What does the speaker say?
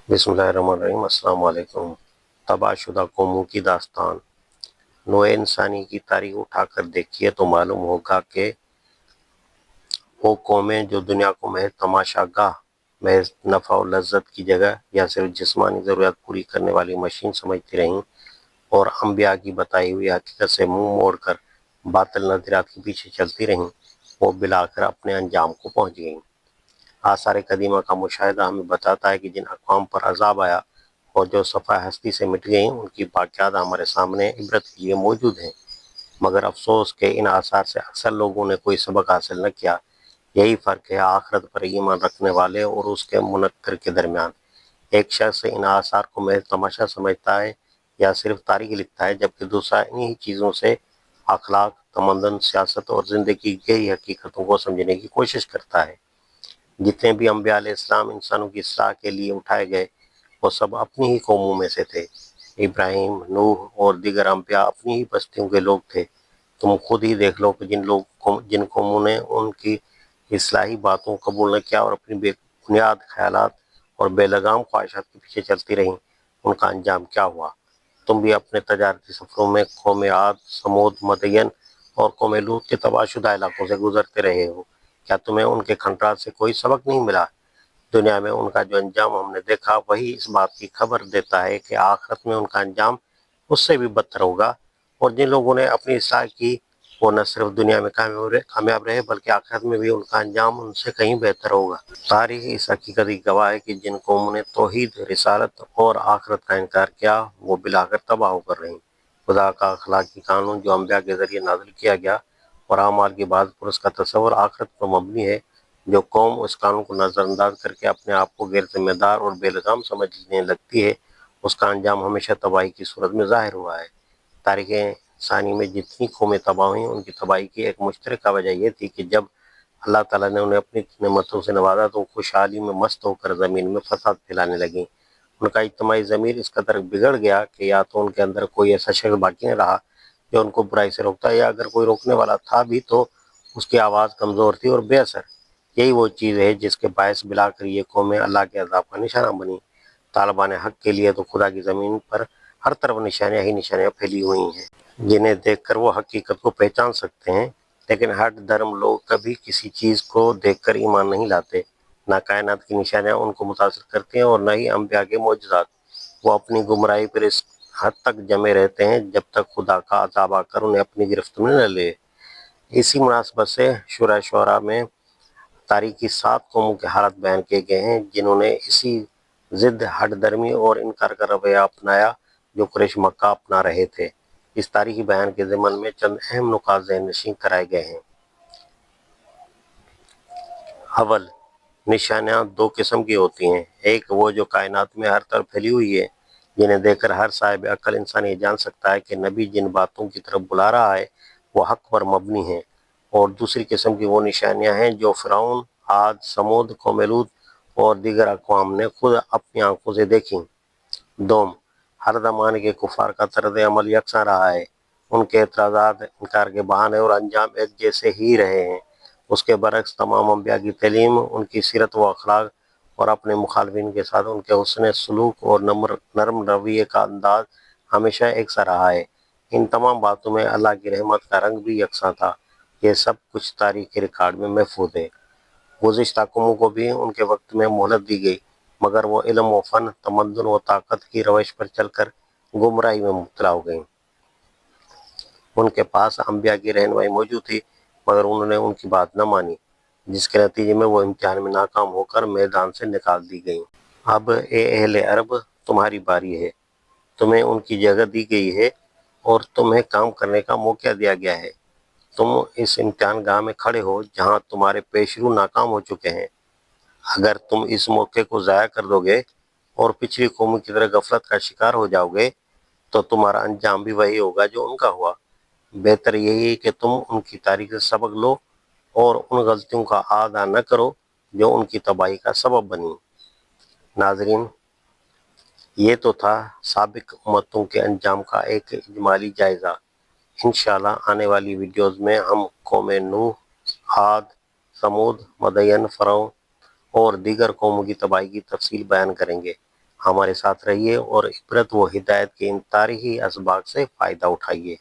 بسم اللہ الرحمن الرحیم۔ السلام علیکم۔ تباہ شدہ قوموں کی داستان۔ نوع انسانی کی تاریخ اٹھا کر دیکھیے تو معلوم ہوگا کہ وہ قومیں جو دنیا کو محض تماشا گاہ، محض نفع و لذت کی جگہ یا صرف جسمانی ضروریات پوری کرنے والی مشین سمجھتی رہیں اور انبیاء کی بتائی ہوئی حقیقت سے منہ موڑ کر باطل نظریات کے پیچھے چلتی رہیں، وہ بالآخر اپنے انجام کو پہنچ گئیں۔ آثار قدیمہ کا مشاہدہ ہمیں بتاتا ہے کہ جن اقوام پر عذاب آیا اور جو صفحہ ہستی سے مٹ گئیں، ان کی واقعات ہمارے سامنے عبرت کے لیے موجود ہیں، مگر افسوس کہ ان آثار سے اکثر لوگوں نے کوئی سبق حاصل نہ کیا۔ یہی فرق ہے آخرت پر ایمان رکھنے والے اور اس کے منکر کے درمیان۔ ایک شخص ان آثار کو محض تماشا سمجھتا ہے یا صرف تاریخ لکھتا ہے، جبکہ دوسرا انہی چیزوں سے اخلاق، تمدن، سیاست اور زندگی کی گہری حقیقتوں کو سمجھنے کی کوشش کرتا ہے۔ جتنے بھی انبیاء علیہ السلام انسانوں کی اصلاح کے لیے اٹھائے گئے، وہ سب اپنی ہی قوموں میں سے تھے۔ ابراہیم، نوح اور دیگر انبیاء اپنی ہی بستیوں کے لوگ تھے۔ تم خود ہی دیکھ لو کہ جن قوموں نے ان کی اصلاحی باتوں کو قبول نہ کیا اور اپنی بے بنیاد خیالات اور بے لگام خواہشات کے پیچھے چلتی رہیں، ان کا انجام کیا ہوا۔ تم بھی اپنے تجارتی سفروں میں قوم عاد، سمود، مدین اور قوم لوط کے تباہ شدہ علاقوں سے گزرتے رہے ہو۔ کیا تمہیں ان کے کھنڈرات سے کوئی سبق نہیں ملا؟ دنیا میں ان کا جو انجام ہم نے دیکھا، وہی اس بات کی خبر دیتا ہے کہ آخرت میں ان کا انجام اس سے بھی بدتر ہوگا، اور جن لوگوں نے اپنی اصلاح کی وہ نہ صرف دنیا میں کامیاب رہے بلکہ آخرت میں بھی ان کا انجام ان سے کہیں بہتر ہوگا۔ تاریخ اس حقیقت کی گواہ ہے کہ جن قوموں نے توحید، رسالت اور آخرت کا انکار کیا، وہ بالآخر تباہ ہو کر رہیں۔ خدا کا اخلاقی قانون جو انبیاء کے ذریعے نازل کیا گیا اور اعمال کی بعد پر اس کا تصور آخرت پر مبنی ہے، جو قوم اس قانون کو نظر انداز کر کے اپنے آپ کو غیر ذمہ دار اور بے لگام سمجھنے لگتی ہے، اس کا انجام ہمیشہ تباہی کی صورت میں ظاہر ہوا ہے۔ تاریخ انسانی میں جتنی قومیں تباہ ہوئیں، ان کی تباہی کی ایک مشترکہ وجہ یہ تھی کہ جب اللہ تعالیٰ نے انہیں اپنی نعمتوں سے نوازا تو وہ خوشحالی میں مست ہو کر زمین میں فساد پھیلانے لگیں۔ ان کا اجتماعی ضمیر اس قدر بگڑ گیا کہ یا تو ان کے اندر کوئی ایسا شخص باقی نہ رہا جو ان کو برائی سے روکتا، یا اگر کوئی روکنے والا تھا بھی تو اس کی آواز کمزور تھی اور بے اثر۔ یہی وہ چیز ہے جس کے باعث بالآخر یہ قومیں اللہ کے عذاب کا نشانہ بنی۔ طالبان حق کے لیے تو خدا کی زمین پر ہر طرف نشانیاں ہی نشانیاں پھیلی ہوئی ہیں، جنہیں دیکھ کر وہ حقیقت کو پہچان سکتے ہیں، لیکن ہر دھرم لوگ کبھی کسی چیز کو دیکھ کر ایمان نہیں لاتے۔ نہ کائنات کی نشانیاں ان کو متاثر کرتی ہیں اور نہ ہی انبیاء کے معجزات۔ وہ اپنی گمراہی پر اس حد تک جمے رہتے ہیں جب تک خدا کا عذاب آ کر انہیں اپنی گرفت میں نہ لے۔ اسی مناسبت سے سورہ شعراء میں تاریخ کی 7 قوموں کے حالات بیان کیے گئے ہیں جنہوں نے اسی ضد، ہٹ درمی اور انکار کا رویہ اپنایا جو قریش مکہ اپنا رہے تھے۔ اس تاریخی بیان کے ضمن میں چند اہم نکات ذہن نشین کرائے گئے ہیں۔ اول، نشانیاں 2 قسم کی ہوتی ہیں۔ ایک وہ جو کائنات میں ہر طرف پھیلی ہوئی ہے، جنہیں دیکھ کر ہر صاحب عقل انسان یہ جان سکتا ہے کہ نبی جن باتوں کی طرف بلا رہا ہے وہ حق پر مبنی ہیں۔ اور دوسری قسم کی وہ نشانیاں ہیں جو فرعون، عاد، سمود، قوم لوط اور دیگر اقوام نے خود اپنی آنکھوں سے دیکھیں۔ دوم، ہر زمانے کے کفار کا طرز عمل یکساں رہا ہے۔ ان کے اعتراضات، انکار کے بہانے اور انجام ایک جیسے ہی رہے ہیں۔ اس کے برعکس تمام انبیاء کی تعلیم، ان کی سیرت و اخلاق اور اپنے مخالفین کے ساتھ ان کے حسن سلوک اور نرم رویے کا انداز ہمیشہ یکساں رہا ہے۔ ان تمام باتوں میں اللہ کی رحمت کا رنگ بھی یکساں تھا۔ یہ سب کچھ تاریخی ریکارڈ میں محفوظ ہے۔ گزشتہ قوموں کو بھی ان کے وقت میں مہلت دی گئی، مگر وہ علم و فن، تمدن و طاقت کی روش پر چل کر گمراہی میں مبتلا ہو گئیں۔ ان کے پاس انبیاء کی رہنمائی موجود تھی، مگر انہوں نے ان کی بات نہ مانی، جس کے نتیجے میں وہ امتحان میں ناکام ہو کر میدان سے نکال دی گئیں۔ اب اے اہل عرب، تمہاری باری ہے۔ تمہیں ان کی جگہ دی گئی ہے اور تمہیں کام کرنے کا موقع دیا گیا ہے۔ تم اس امتحان گاہ میں کھڑے ہو جہاں تمہارے پیشرو ناکام ہو چکے ہیں۔ اگر تم اس موقع کو ضائع کر دو گے اور پچھلی قوموں کی طرح غفلت کا شکار ہو جاؤ گے تو تمہارا انجام بھی وہی ہوگا جو ان کا ہوا۔ بہتر یہی ہے کہ تم ان کی تاریخ سے سبق لو اور ان غلطیوں کا اعادہ نہ کرو جو ان کی تباہی کا سبب بنی۔ ناظرین، یہ تو تھا سابق امتوں کے انجام کا ایک اجمالی جائزہ۔ انشاءاللہ آنے والی ویڈیوز میں ہم قوم نوح، عاد، سمود، مدین، فرعون اور دیگر قوموں کی تباہی کی تفصیل بیان کریں گے۔ ہمارے ساتھ رہیے اور عبرت و ہدایت کے ان تاریخی اسباق سے فائدہ اٹھائیے۔